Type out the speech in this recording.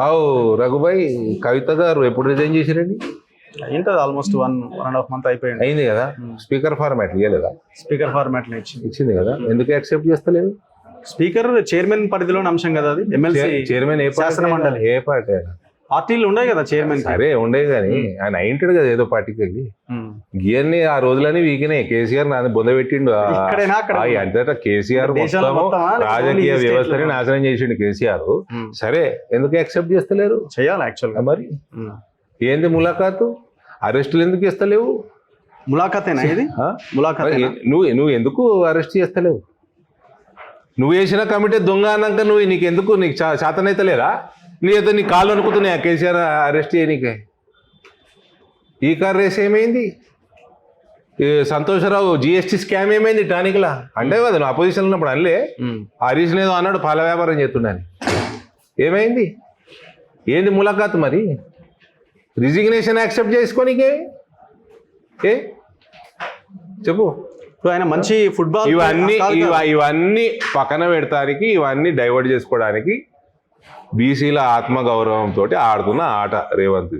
అవు రఘుబాయ్, కవిత గారు ఎప్పుడు రిజైన్ చేసిరండి? అయింటది ఆల్మోస్ట్ 1.5 month అయిపోయింది. అయింది కదా. స్పీకర్ ఫార్మాట్ ఇవ్వలేదా? స్పీకర్ ఫార్మాట్ లో ఇచ్చింది కదా, ఎందుకు యాక్సెప్ట్ చేస్తలేదు? స్పీకర్ చైర్మన్ పరిధిలోని అంశం కదా అది. ఎమ్మెల్సీ చైర్మన్ ఏ శాసన మండలి ఏ పార్టీ? పార్టీలు ఉన్నాయి కదా చైర్మన్. సరే ఉండే కానీ ఆయన అయింటాడు కదా ఏదో పార్టీకి వెళ్ళి. గియర్ని ఆ రోజులని వీకినే కేసీఆర్ నా బొంద పెట్టిండు. అంతటా కేసీఆర్ మొత్తం రాజకీయ వ్యవస్థని నాశనం చేసిండు కేసీఆర్. సరే ఎందుకు యాక్సెప్ట్ చేస్తలేరు? చేయాలి యాక్చువల్గా. మరి ఏంది ములాఖాతు? అరెస్టులు ఎందుకు ఇస్తలేవు? ములాఖాతేనా ఇది? నువ్వు ఎందుకు అరెస్ట్ చేస్తలేవు? నువ్వు వేసిన కమిటీ దొంగ అన్నాక నీకు చేతనైతలేరా? నీ కాళ్ళు అనుకుతున్నాయా కేసీఆర్ అరెస్ట్ చేయనీకే? ఈ కార్ రేస్ ఏమైంది? సంతోషరావు జిఎస్టీ స్కామ్ ఏమైంది? టానిక్లా అంటే కదా నువ్వు అపోజిషన్ ఉన్నప్పుడు అల్లే హరీష్ ఏదో అన్నాడు పాల వ్యాపారం చేస్తున్నాను. ఏమైంది? ఏంది ములాఖాత్? మరి రిజిగ్నేషన్ యాక్సెప్ట్ చేసుకోనికే చెప్పు. ఆయన మంచి ఫుట్బాల్ ఇవన్నీ పక్కన పెడతానికి, ఇవన్నీ డైవర్ట్ చేసుకోవడానికి బీసీల ఆత్మగౌరవంతో ఆడుతున్న ఆట రేవంత్.